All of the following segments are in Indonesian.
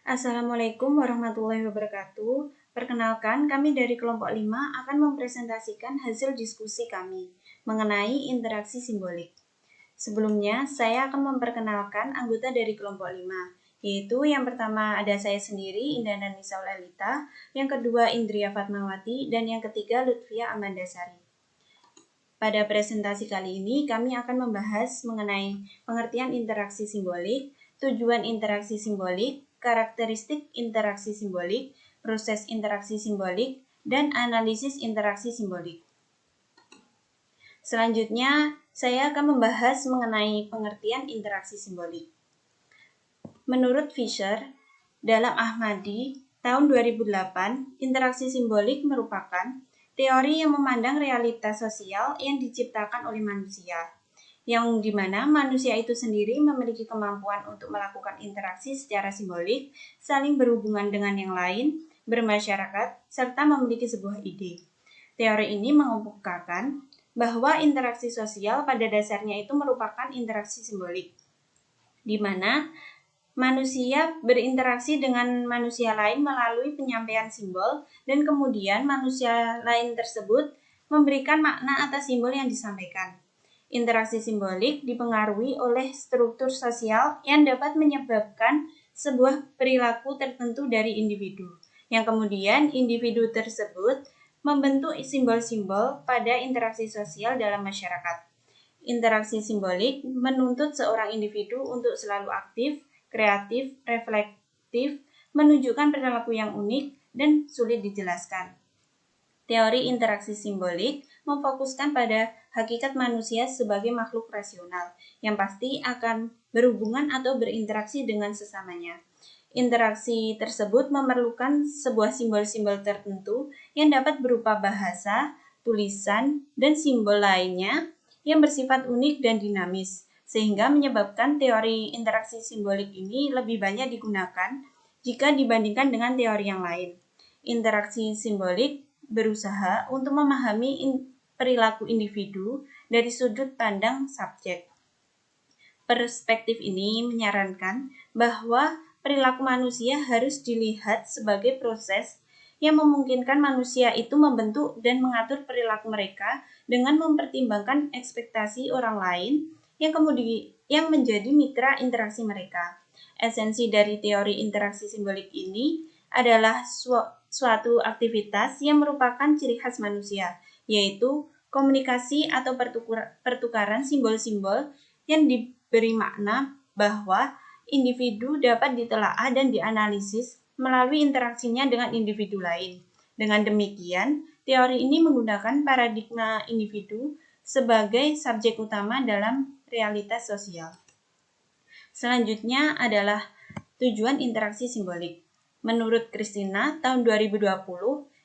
Assalamualaikum warahmatullahi wabarakatuh. Perkenalkan, kami dari kelompok 5 akan mempresentasikan hasil diskusi kami mengenai interaksi simbolik. Sebelumnya, saya akan memperkenalkan anggota dari kelompok 5, yaitu yang pertama ada saya sendiri, Indah Nisa Lalita, yang kedua Indria Fatmawati, dan yang ketiga Lutfia Amandasari. Pada presentasi kali ini, kami akan membahas mengenai pengertian interaksi simbolik, tujuan interaksi simbolik, karakteristik interaksi simbolik, proses interaksi simbolik, dan analisis interaksi simbolik. Selanjutnya, saya akan membahas mengenai pengertian interaksi simbolik. Menurut Fisher, dalam Ahmadi, tahun 2008, interaksi simbolik merupakan teori yang memandang realitas sosial yang diciptakan oleh manusia, yang dimana manusia itu sendiri memiliki kemampuan untuk melakukan interaksi secara simbolik, saling berhubungan dengan yang lain, bermasyarakat, serta memiliki sebuah ide. Teori ini mengemukakan bahwa interaksi sosial pada dasarnya itu merupakan interaksi simbolik, di mana manusia berinteraksi dengan manusia lain melalui penyampaian simbol, dan kemudian manusia lain tersebut memberikan makna atas simbol yang disampaikan. Interaksi simbolik dipengaruhi oleh struktur sosial yang dapat menyebabkan sebuah perilaku tertentu dari individu, yang kemudian individu tersebut membentuk simbol-simbol pada interaksi sosial dalam masyarakat. Interaksi simbolik menuntut seorang individu untuk selalu aktif, kreatif, reflektif, menunjukkan perilaku yang unik dan sulit dijelaskan. Teori interaksi simbolik memfokuskan pada hakikat manusia sebagai makhluk rasional yang pasti akan berhubungan atau berinteraksi dengan sesamanya. Interaksi tersebut memerlukan sebuah simbol-simbol tertentu yang dapat berupa bahasa, tulisan, dan simbol lainnya yang bersifat unik dan dinamis, sehingga menyebabkan teori interaksi simbolik ini lebih banyak digunakan jika dibandingkan dengan teori yang lain. Interaksi simbolik berusaha untuk memahami perilaku individu dari sudut pandang subjek. Perspektif ini menyarankan bahwa perilaku manusia harus dilihat sebagai proses yang memungkinkan manusia itu membentuk dan mengatur perilaku mereka dengan mempertimbangkan ekspektasi orang lain yang menjadi mitra interaksi mereka. Esensi dari teori interaksi simbolik ini adalah suatu aktivitas yang merupakan ciri khas manusia, yaitu komunikasi atau pertukaran simbol-simbol yang diberi makna bahwa individu dapat ditelaah dan dianalisis melalui interaksinya dengan individu lain. Dengan demikian, teori ini menggunakan paradigma individu sebagai subjek utama dalam realitas sosial. Selanjutnya adalah tujuan interaksi simbolik. Menurut Christina, tahun 2020,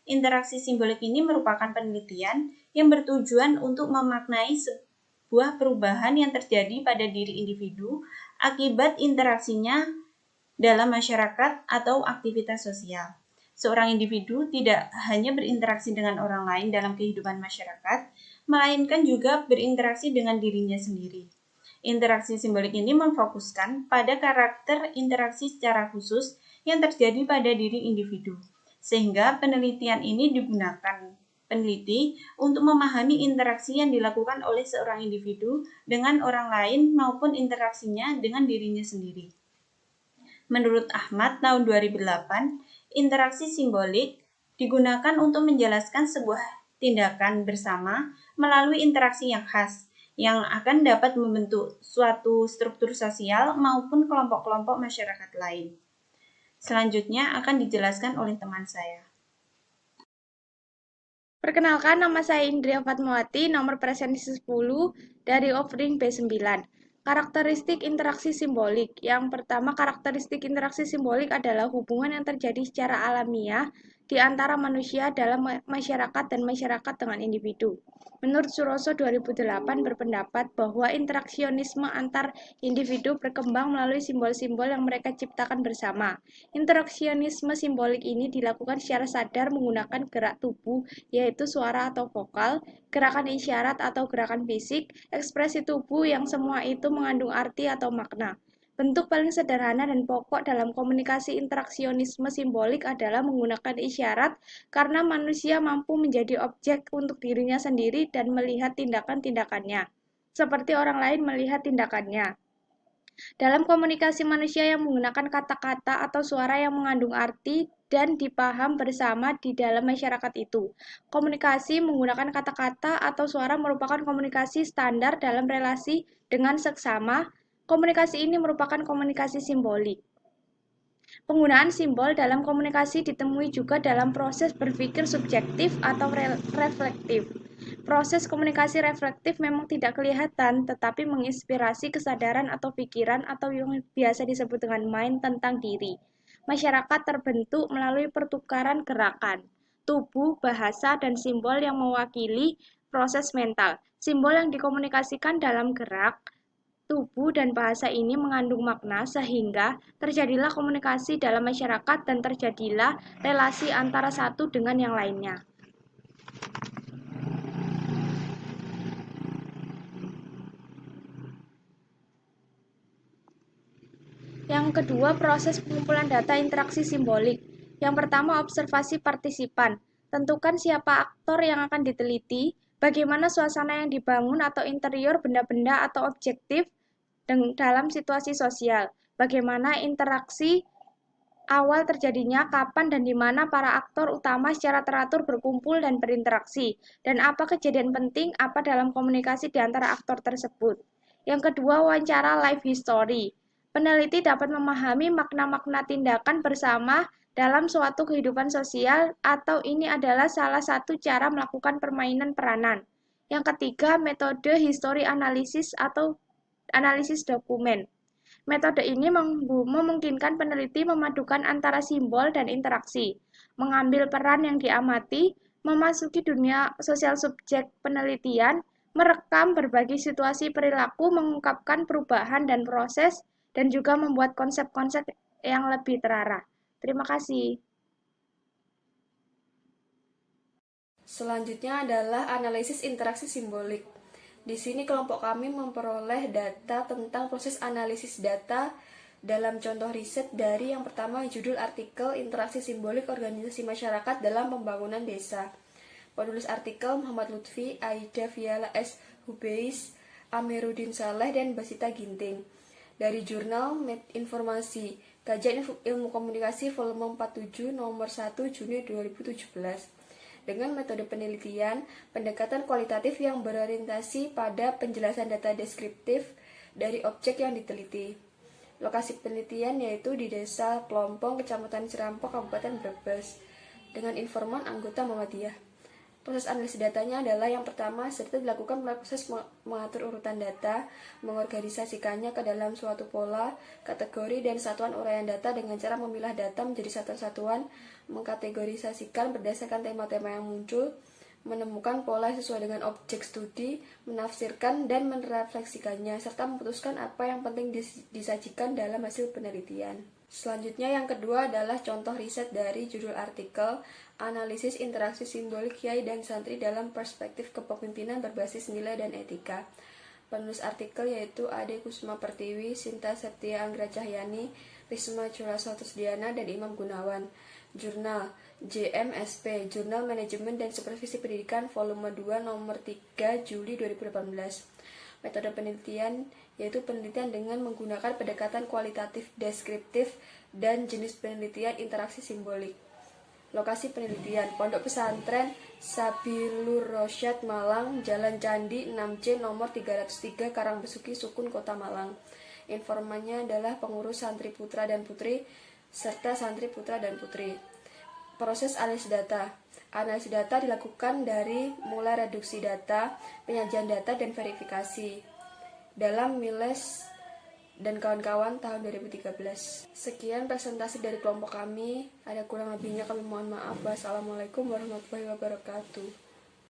interaksi simbolik ini merupakan penelitian yang bertujuan untuk memaknai sebuah perubahan yang terjadi pada diri individu akibat interaksinya dalam masyarakat atau aktivitas sosial. Seorang individu tidak hanya berinteraksi dengan orang lain dalam kehidupan masyarakat, melainkan juga berinteraksi dengan dirinya sendiri. Interaksi simbolik ini memfokuskan pada karakter interaksi secara khusus yang terjadi pada diri individu, sehingga penelitian ini digunakan peneliti untuk memahami interaksi yang dilakukan oleh seorang individu dengan orang lain maupun interaksinya dengan dirinya sendiri. Menurut Ahmad tahun 2008, interaksi simbolik digunakan untuk menjelaskan sebuah tindakan bersama melalui interaksi yang khas, yang akan dapat membentuk suatu struktur sosial maupun kelompok-kelompok masyarakat lain. Selanjutnya akan dijelaskan oleh teman saya. Perkenalkan, nama saya Indria Fatmawati, nomor presentasi 10 dari offering B9. Karakteristik interaksi simbolik. Yang pertama, karakteristik interaksi simbolik adalah hubungan yang terjadi secara alamiah di antara manusia dalam masyarakat dan masyarakat dengan individu. Menurut Suroso 2008 berpendapat bahwa interaksionisme antar individu berkembang melalui simbol-simbol yang mereka ciptakan bersama. Interaksionisme simbolik ini dilakukan secara sadar menggunakan gerak tubuh, yaitu suara atau vokal, gerakan isyarat atau gerakan fisik, ekspresi tubuh yang semua itu mengandung arti atau makna. Bentuk paling sederhana dan pokok dalam komunikasi interaksionisme simbolik adalah menggunakan isyarat karena manusia mampu menjadi objek untuk dirinya sendiri dan melihat tindakan-tindakannya, seperti orang lain melihat tindakannya. Dalam komunikasi manusia yang menggunakan kata-kata atau suara yang mengandung arti dan dipaham bersama di dalam masyarakat itu. Komunikasi menggunakan kata-kata atau suara merupakan komunikasi standar dalam relasi dengan seksama. Komunikasi ini merupakan komunikasi simbolik. Penggunaan simbol dalam komunikasi ditemui juga dalam proses berpikir subjektif atau reflektif. Proses komunikasi reflektif memang tidak kelihatan, tetapi menginspirasi kesadaran atau pikiran atau yang biasa disebut dengan mind tentang diri. Masyarakat terbentuk melalui pertukaran gerakan, tubuh, bahasa, dan simbol yang mewakili proses mental. Simbol yang dikomunikasikan dalam gerak, tubuh dan bahasa ini mengandung makna sehingga terjadilah komunikasi dalam masyarakat dan terjadilah relasi antara satu dengan yang lainnya. Yang kedua, proses pengumpulan data interaksi simbolik. Yang pertama, observasi partisipan. Tentukan siapa aktor yang akan diteliti, bagaimana suasana yang dibangun atau interior benda-benda atau objektif dalam situasi sosial. Bagaimana interaksi awal terjadinya, kapan dan di mana para aktor utama secara teratur berkumpul dan berinteraksi, dan apa kejadian penting apa dalam komunikasi di antara aktor tersebut. Yang kedua, wawancara live history. Peneliti dapat memahami makna-makna tindakan bersama dalam suatu kehidupan sosial atau ini adalah salah satu cara melakukan permainan peranan. Yang ketiga, metode history analysis atau analisis dokumen. Metode ini memungkinkan peneliti memadukan antara simbol dan interaksi, mengambil peran yang diamati, memasuki dunia sosial subjek penelitian, merekam berbagai situasi perilaku, mengungkapkan perubahan dan proses, dan juga membuat konsep-konsep yang lebih terarah. Terima kasih. Selanjutnya adalah analisis interaksi simbolik. Di sini kelompok kami memperoleh data tentang proses analisis data dalam contoh riset dari yang pertama judul artikel Interaksi Simbolik Organisasi Masyarakat dalam Pembangunan Desa. Penulis artikel Muhammad Lutfi, Aida Fiala S. Hubeis, Amiruddin Saleh, dan Basita Ginting. Dari jurnal Informasi, Kajian Ilmu Komunikasi volume 47 nomor 1 Juni 2017. Dengan metode penelitian, pendekatan kualitatif yang berorientasi pada penjelasan data deskriptif dari objek yang diteliti. Lokasi penelitian yaitu di Desa Plompong, Kecamatan Cerampok, Kabupaten Brebes, dengan informan anggota Muhammadiyah. Proses analisis datanya adalah yang pertama, serta dilakukan melalui proses mengatur urutan data, mengorganisasikannya ke dalam suatu pola, kategori, dan satuan uraian data dengan cara memilah data menjadi satuan-satuan, mengkategorisasikan berdasarkan tema-tema yang muncul, menemukan pola sesuai dengan objek studi, menafsirkan dan merefleksikannya, serta memutuskan apa yang penting disajikan dalam hasil penelitian. Selanjutnya yang kedua adalah contoh riset dari judul artikel Analisis Interaksi Simbolik Kiai dan Santri dalam Perspektif Kepemimpinan Berbasis Nilai dan Etika. Penulis artikel yaitu Ade Kusuma Pertiwi, Sinta Septia Anggra Cahyani, Risma Curasatusdiana, dan Imam Gunawan. Jurnal JMSP, Jurnal Manajemen dan Supervisi Pendidikan, volume 2 nomor 3 Juli 2018. Metode penelitian yaitu penelitian dengan menggunakan pendekatan kualitatif deskriptif dan jenis penelitian interaksi simbolik. Lokasi penelitian Pondok Pesantren Sabilur Rosyad Malang, Jalan Candi 6C nomor 303 Karangbesuki Sukun, Kota Malang. Informannya adalah pengurus santri putra dan putri serta santri putra dan putri. Proses analisis data. Analisis data dilakukan dari mulai reduksi data, penyajian data, dan verifikasi dalam Miles dan kawan-kawan tahun 2013. Sekian presentasi dari kelompok kami. Ada kurang lebihnya kami mohon maaf. Wassalamualaikum warahmatullahi wabarakatuh.